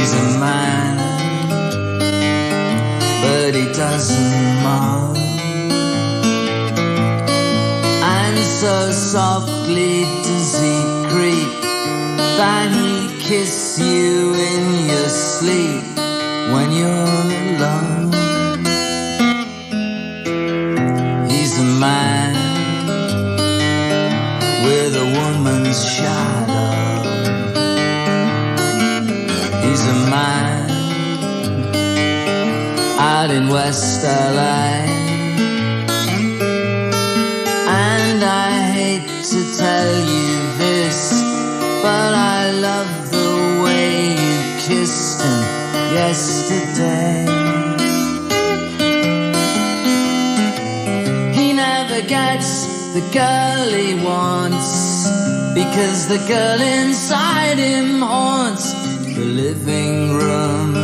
He's a man, but he doesn't mind. And so softly does he creep that he kiss you in your sleep when you're alone. He's a man with a woman's shadow. He's a man out in West LA. And I hate to tell you this, but I love the way you kissed him yesterday. He never gets the girl he wants, because the girl inside him haunts the living room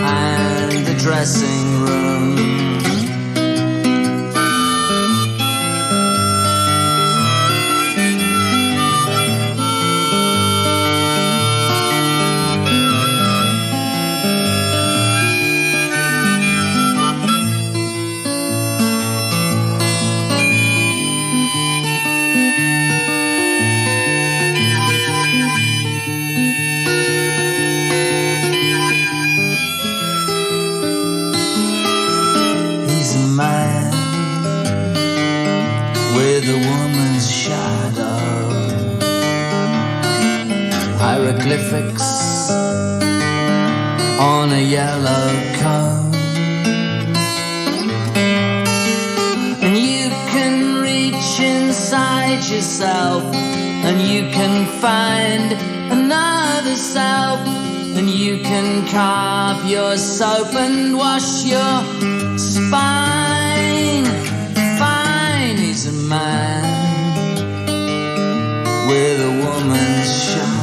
and the dressing room. Hieroglyphics on a yellow cone, and you can reach inside yourself, and you can find another self, and you can carve your soap and wash your spine. Fine, he's a man with a woman's shadow.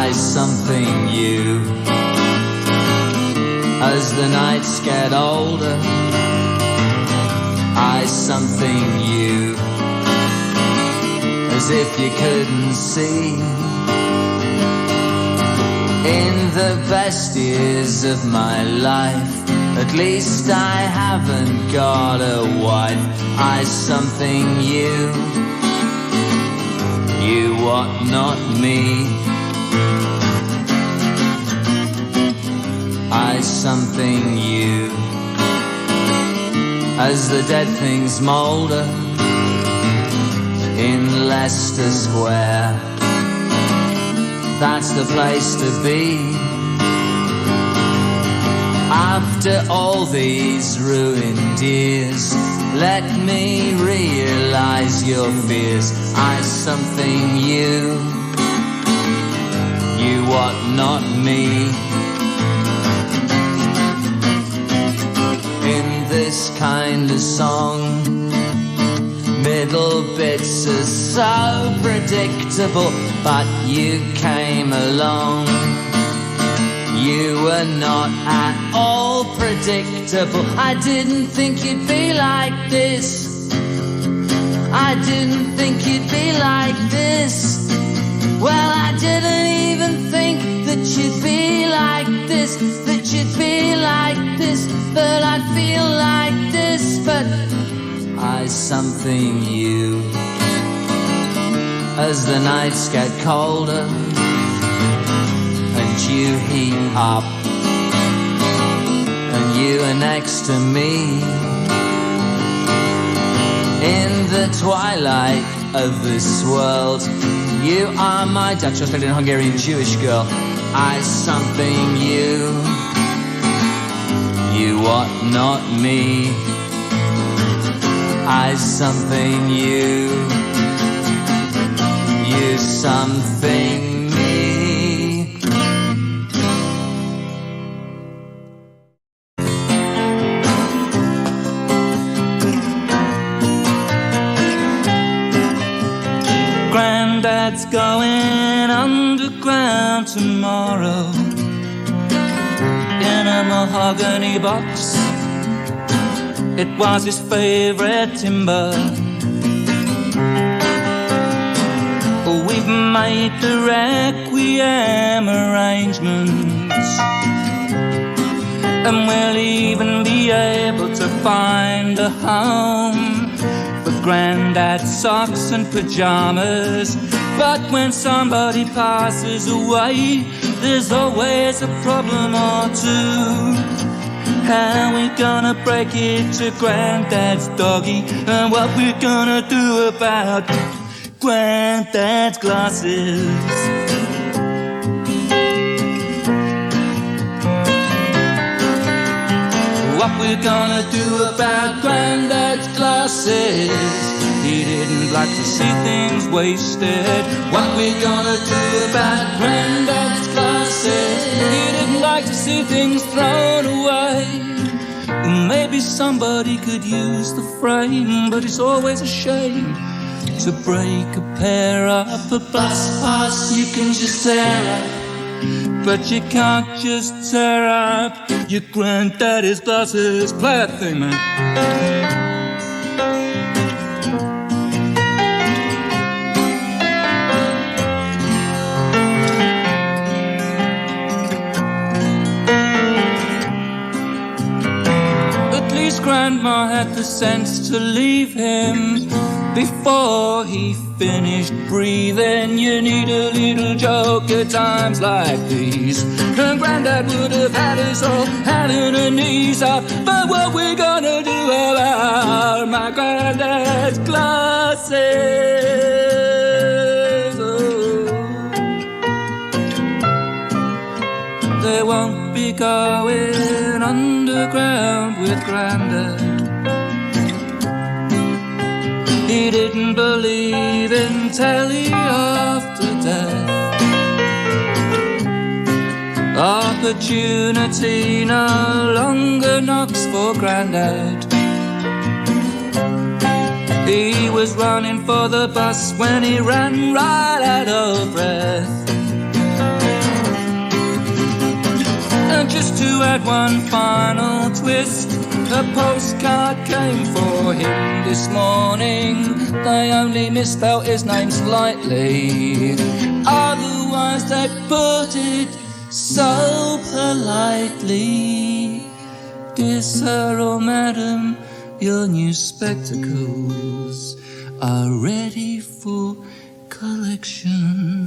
Something new as the nights get older. I something new as if you couldn't see. In the best years of my life, at least I haven't got a wife. I something you, you what, not me. I something you as the dead things moulder in Leicester Square. That's the place to be. After all these ruined years, let me realize your fears. I something you, you what, not me. This kind of song, middle bits are so predictable, but you came along. You were not at all predictable. I didn't think you'd be like this. I didn't think you'd be like this. Well, I didn't even think that you'd be like this, that you'd be like this, that I'd feel like this, but I something you as the nights get colder and you heat up and you are next to me in the twilight of this world. You are my Dutch, Australian, Hungarian, Jewish girl. I something you, you what, not me. I something you, you something me. Granddad's going underground tomorrow in a mahogany box. It was his favourite timber. We've made the requiem arrangements, and we'll even be able to find a home for Granddad's socks and pyjamas. But when somebody passes away, there's always a problem or two. How we gonna break it to Granddad's doggy, and what we gonna do about Granddad's glasses? What we gonna do about Granddad's glasses? He didn't like to see things wasted. What we gonna do about Granddad's glasses? He didn't like to see things thrown away. Maybe somebody could use the frame, but it's always a shame to break a pair up. A bus pass you can just tear up, but you can't just tear up your granddaddy's glasses. Play that thing, man. At least Grandma had the sense to leave him before he finished breathing. You need a little joke at times like these, and Granddad would have had us all having a knees up. But what we gonna do about my Granddad's glasses? Oh, they won't be going underground with Granddad. He didn't believe in telly after death. Opportunity no longer knocks for Grandad. He was running for the bus when he ran right out of breath. And just to add one final twist, a postcard came for him this morning. They only misspelt his name slightly, otherwise they put it so politely. Dear sir or madam, your new spectacles are ready for collection.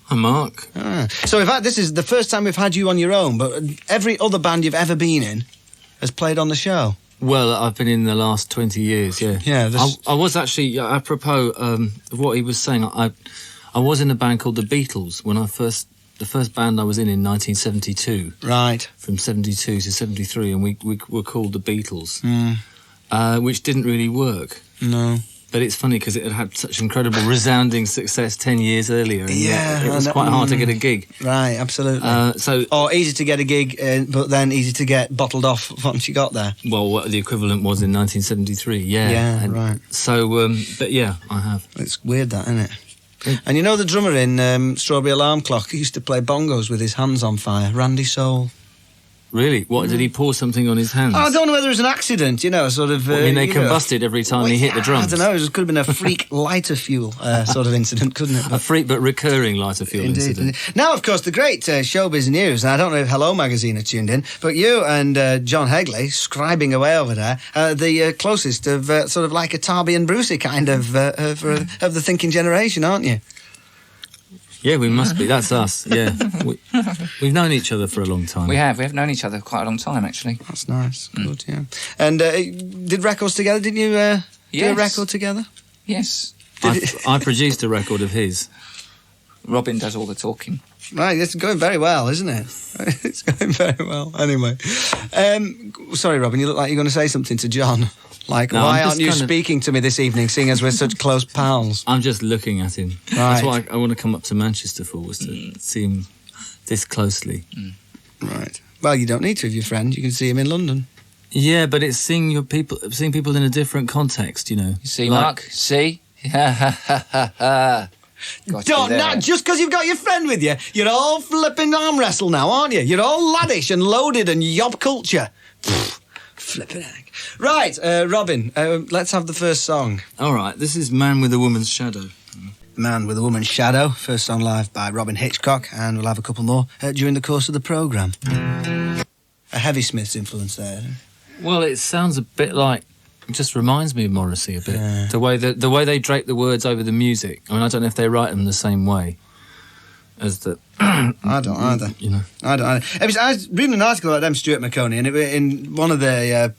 Hi, Mark. So, in fact, this is the first time we've had you on your own, but every other band you've ever been in has played on the show. Well, I've been in the last 20 years, yeah. Yeah. I was actually, apropos of what he was saying, I was in a band called the Beatles when the first band I was in 1972. Right. From 72 to 73, and we were called the Beatles, which didn't really work. No. But it's funny because it had such incredible resounding success 10 years earlier. And yeah. It was quite hard to get a gig. Right, absolutely. Or easy to get a gig, but then easy to get bottled off once you got there. Well, what the equivalent was in 1973, yeah. Yeah, right. So, but yeah, I have. It's weird that, isn't it? And you know the drummer in Strawberry Alarm Clock, he used to play bongos with his hands on fire, Randy Soul. Really? What, did he pour something on his hands? I don't know whether it was an accident, sort of... I mean, they combusted every time he hit the drums. I don't know, it could have been a freak lighter fuel sort of incident, couldn't it? A freak but recurring lighter fuel incident. Now, of course, the great showbiz news, and I don't know if Hello Magazine are tuned in, but you and John Hegley, scribing away over there, the closest of sort of like a Tarby and Brucey kind of the thinking generation, aren't you? Yeah, we must be. That's us, yeah. We've known each other for a long time. We have known each other quite a long time, actually. That's nice. Good, yeah. And did records together, didn't you do a record together? Yes. I produced a record of his. Robyn does all the talking. Right, it's going very well, isn't it? It's going very well. Anyway. Sorry, Robyn, you look like you're going to say something to John. Like, No, why I'm aren't you just speaking to me this evening, seeing as we're such close pals? I'm just looking at him. Right. That's what I want to come up to Manchester for, was to see him this closely. Right. Well, you don't need to with your friend. You can see him in London. Yeah, but it's seeing people in a different context, you know. You see, Like- Mark? See? Not just because you've got your friend with you. You're all flipping arm wrestle now, aren't you? You're all laddish and loaded and yob culture. Flipping heck. Right, Robyn, let's have the first song. All right, this is Man with a Woman's Shadow. Man with a Woman's Shadow, first song live by Robyn Hitchcock, and we'll have a couple more during the course of the programme. A Heavy Smith's influence there. Well, it sounds a bit like, it just reminds me of Morrissey a bit. Yeah. The way they drape the words over the music. I mean, I don't know if they write them the same way as the... I don't either. You know. I don't either. I was reading an article about them, Stuart McConey, and in one of the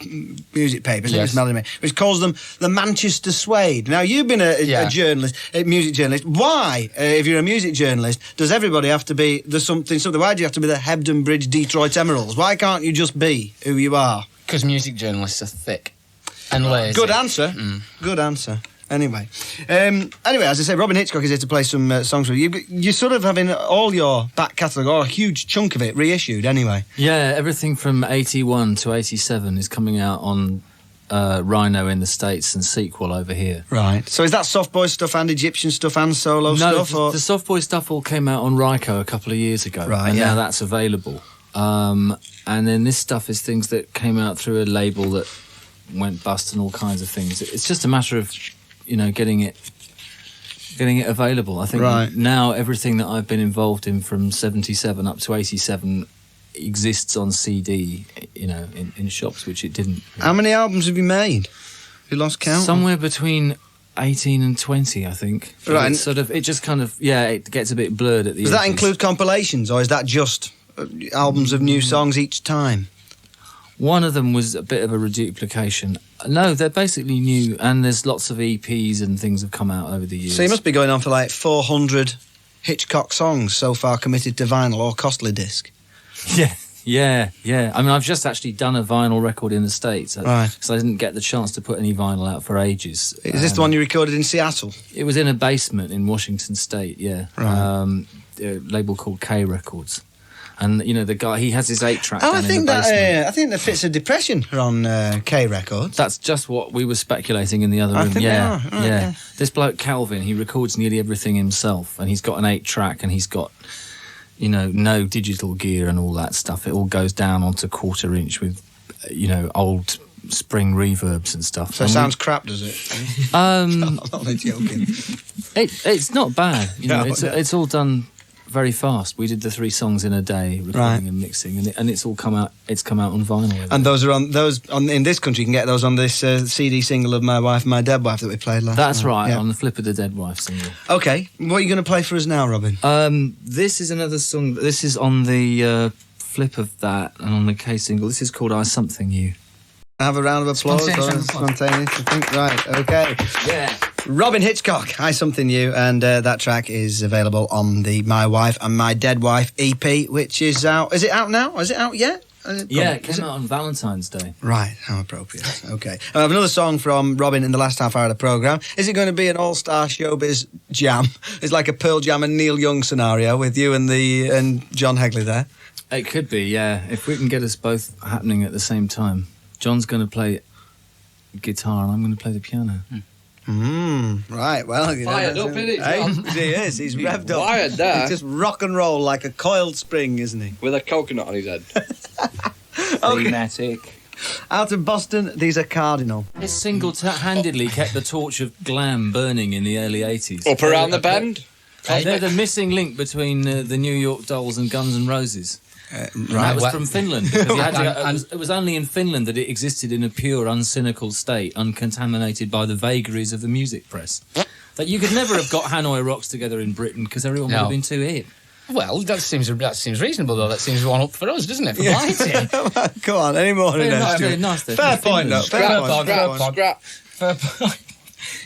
music papers, Yes. it's Melody, which calls them the Manchester Suede. Now, you've been a journalist, a music journalist. Why, if you're a music journalist, does everybody have to be the something? Why do you have to be the Hebden Bridge Detroit Emeralds? Why can't you just be who you are? Because music journalists are thick and lazy. Good answer. Good answer. Anyway, as I say, Robyn Hitchcock is here to play some songs with you. You're sort of having all your back catalogue, or a huge chunk of it, reissued anyway. Yeah, everything from 81 to 87 is coming out on Rhino in the States and Sequel over here. Right. So is that soft boy stuff and Egyptian stuff and solo stuff? No, the soft boy stuff all came out on Ryco a couple of years ago. Right, and yeah. now that's available. And then this stuff is things that came out through a label that went bust and all kinds of things. It's just a matter of, you know, getting it available. I think Right. now everything that I've been involved in from 77 up to 87 exists on CD, you know, in shops, which it didn't. How many albums have you made? Have you lost count? Somewhere between 18 and 20, I think. But Right. it's sort of, it just kind of, it gets a bit blurred at the Does that edges. include compilations, or is that just albums of new songs each time? One of them was a bit of a reduplication. No, they're basically new, and there's lots of EPs and things have come out over the years. So you must be going on for like 400 Hitchcock songs so far committed to vinyl or costly disc. Yeah. I mean, I've just actually done a vinyl record in the States. Right. Because I didn't get the chance to put any vinyl out for ages. Is this the one you recorded in Seattle? It was in a basement in Washington State, yeah. Right. A label called K Records. And, you know, the guy, he has his 8-track Oh, down in the basement. I think the Fits of Depression are on K Records. That's just what we were speculating in the other I room. think they are. Right, yeah. This bloke Calvin, he records nearly everything himself, and he's got an 8-track, and he's got, you know, no digital gear and all that stuff. It all goes down onto 1/4 inch with, you know, old spring reverbs and stuff. So it And sounds crap, does it? I'm only joking. it's not bad. You know, No, it's all done very fast. We did the 3 songs in a day, recording Right. and mixing, and it's all come out. It's come out on vinyl. And those are on in this country. You can get those on this CD single of My Wife and My Dead Wife that we played last. That's night. right, Yeah. on the Flip of the Dead Wife single. Okay, what are you going to play for us now, Robyn? This is another song. This is on the flip of that, and on the K single. This is called "I Something You." Have a round of applause. Spontaneous. Spontaneous, I think. Right, okay. Yeah. Robyn Hitchcock, I Something You, and that track is available on the My Wife and My Dead Wife EP, which is out. Is it out now? Is it out yet? Yeah, it came out on Valentine's Day. Right, how appropriate. Okay. I have another song from Robyn in the last half hour of the programme. Is it going to be an all-star showbiz jam? It's like a Pearl Jam and Neil Young scenario with you and John Hegley there. It could be, yeah. If we can get us both happening at the same time. John's going to play guitar, and I'm going to play the piano. Right, well, you know. Fired up, isn't it, John? He is, he's revved up. wired there. He's just rock and roll like a coiled spring, isn't he? With a coconut on his head. Thematic. Out of Boston, these are Cardinal. This single-handedly kept the torch of glam burning in the early 80s. Up around the bend. They're the missing link between the New York Dolls and Guns N' Roses. And that was well- from Finland. Because you had to, it was only in Finland that it existed in a pure, uncynical state, uncontaminated by the vagaries of the music press. That you could never have got Hanoi Rocks together in Britain because everyone would No. have been too hip. Well, that seems reasonable, though. That seems one up for us, doesn't it? For Blighty. Come on, any more in Very there, nice, Stuart? very nice there. Fair From point, though. Finland. Fair point. Scrap. Fair point.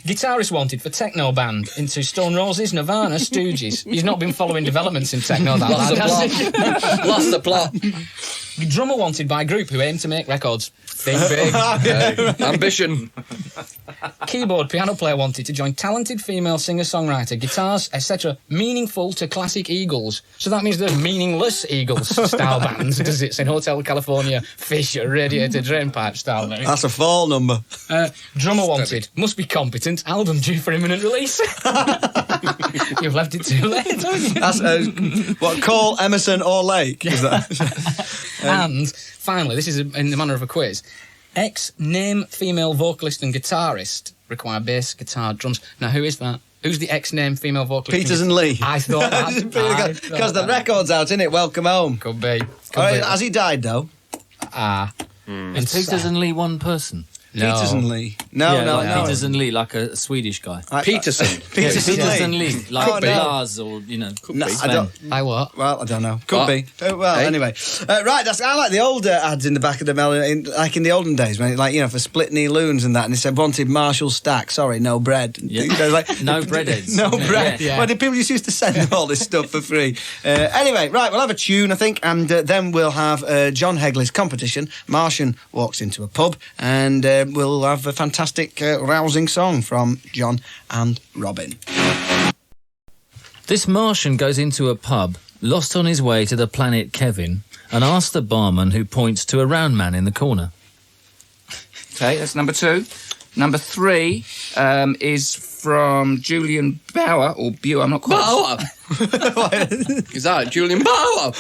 Guitarist wanted for techno band into Stone Roses, Nirvana, Stooges. He's not been following developments in techno that Lost the lad, has he? plot. Lost the plot. Drummer wanted by a group who aim to make records. Think big. Ambition. Keyboard piano player wanted to join talented female singer-songwriter, guitars, etc. meaningful to classic Eagles. So that means there's meaningless Eagles-style bands, does it? In Hotel California, Fish, Radiator, Drainpipe style. Now. That's a fall number. Drummer wanted, must be competent, album due for imminent release. You've left it too late, haven't you? That's what, Cole, Emerson or Lake? Is that? And finally, this is in the manner of a quiz. Ex-name female vocalist and guitarist require bass, guitar, drums. Now, who is that? Who's the ex-name female vocalist? Peters and Lee. I thought that. Because the record's out, innit? Welcome home. Could be. Has he died, though? Is Peters and Lee one person? No. Peters and Lee. No. Peters and Lee, like a Swedish guy. Peterson. Peters and Peters Lee. and Lee, like no. Lars or, you know. No, I Sven. don't. I what? Well, I don't know. Could What? be. Anyway. Right, I like the old ads in the back of the mail, like in the olden days, when like, you know, for split knee loons and that, and it said, wanted Marshall Stack, sorry, no bread. Yeah. You know, like, No breadheads. No bread. Yeah. Well, the people just used to send all this stuff for free. Anyway, right, we'll have a tune, I think, and then we'll have John Hegley's competition. Martian walks into a pub, and we'll have a fantastic, rousing song from John and Robyn. This Martian goes into a pub, lost on his way to the planet Kevin, and asks the barman who points to a round man in the corner. Okay, that's number 2. Number 3 is from Julian Bauer, or Bew, I'm not quite Bauer. Is that Julian Bauer?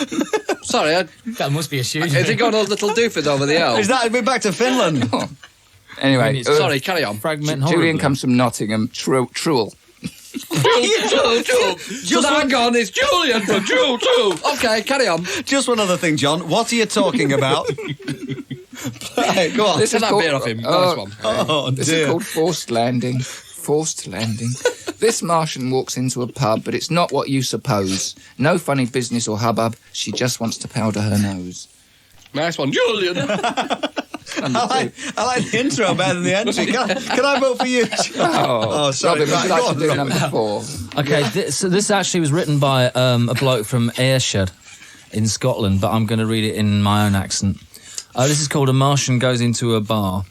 Sorry, That must be a shoe. has he got a little doofus over the L? Is that, we're back to Finland? Anyway, Sorry, carry on. Fragment Julian horribly. comes from Nottingham, Truel. So hang on, it's Julian from Jewel too. Okay, carry on. Just one other thing, John. What are you talking about? Right, go on. This Take is that called- beer off him. Nice one. Oh, This is dear. called Forced Landing. Forced Landing. This Martian walks into a pub, but it's not what you suppose. No funny business or hubbub. She just wants to powder her nose. Nice one, Julian. I like the intro better than the entry. Can I vote for you? Oh, sorry. Robyn, would you Right, like go to do on, number 4? Okay, this actually was written by a bloke from Ayrshire in Scotland, but I'm going to read it in my own accent. This is called A Martian Goes Into a Bar.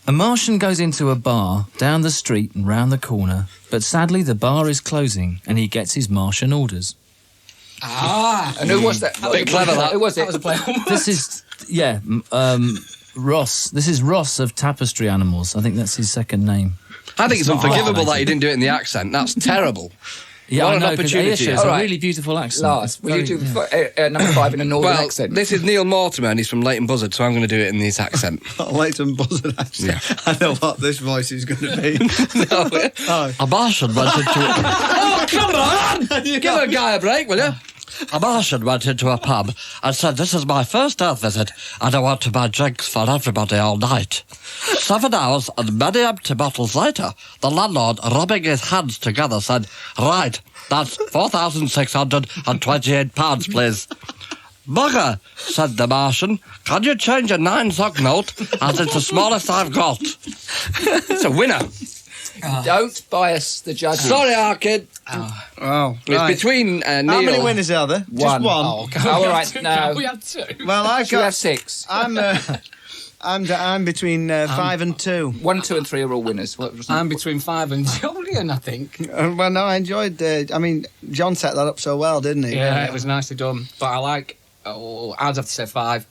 A Martian goes into a bar, down the street and round the corner, but sadly the bar is closing and he gets his Martian orders. And who was that? Bit clever, that. Who was it? That was a play on words. This is, Ross. This is Ross of Tapestry Animals. I think that's his second name. I think it's not unforgivable hard, that he didn't do it in the accent. That's terrible. Yeah, What I an know, 'cause opportunity. Ayrshire is All a right. really beautiful accent. Lars, It's will you very- do number 5 in a northern Well, accent? this is Neil Mortimer and he's from Leighton Buzzard, so I'm going to do it in his accent. Leighton Buzzard, actually. Yeah. I know what this voice is going to be. A Martian went into... Oh, come on! Give a guy a break, will you? A Martian went into a pub and said, "This is my first Earth visit and I want to buy drinks for everybody all night." 7 hours and many empty bottles later, the landlord, rubbing his hands together, said, "Right, that's £4,628, please." "Bugger," said the Martian, "can you change a 9-sock note as it's the smallest I've got?" It's a winner. Don't bias the judges. Sorry, our kid. Oh, It's right. between Neil... How many winners are there? Just one. Oh, all right, no. We had 2. Well, I've Should we have got... 6? I'm between 5 and 2. 1, 2 and 3 are all winners. What was I'm between 5 and Julian, I think. Well, no, I enjoyed... John set that up so well, didn't he? Yeah, it was nicely done. But I like... Oh, I'd have to say 5.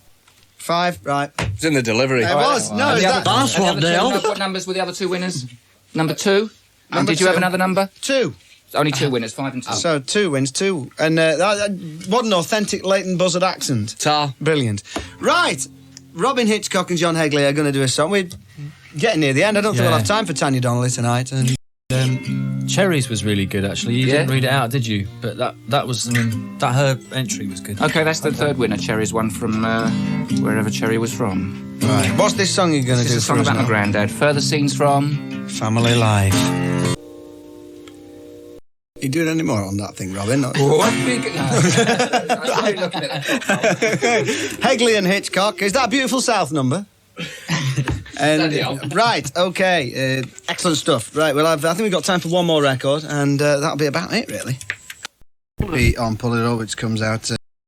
5, right. It's in the delivery. It was. No, And is the that... other- and the other two, what numbers were the other 2 winners? Number 2. And Number did you have 2. another number? 2. Only 2 winners, 5 and 2. So 2 wins, 2. And what an authentic Leighton Buzzard accent. Tar. Brilliant. Right. Robyn Hitchcock and John Hegley are going to do a song. We're getting near the end. I don't think we'll Yeah. have time for Tanya Donnelly tonight. And Cherries was really good, actually. You Yeah. didn't read it out, did you? But that was, that her entry was good. Okay, that's the third winner. Cherry's one from wherever Cherry was from. right. What's this song you're going to This do is a for song us about my now? granddad. Further scenes from... Family Life. You doing any more on that thing, Robyn? What big... No. I'm really looking at that. Hegley and Hitchcock. Is that a Beautiful South number? Steady on. Right, okay, excellent stuff. Right, well, I think we've got time for one more record, and that'll be about it, really. On Pull It Up, which comes out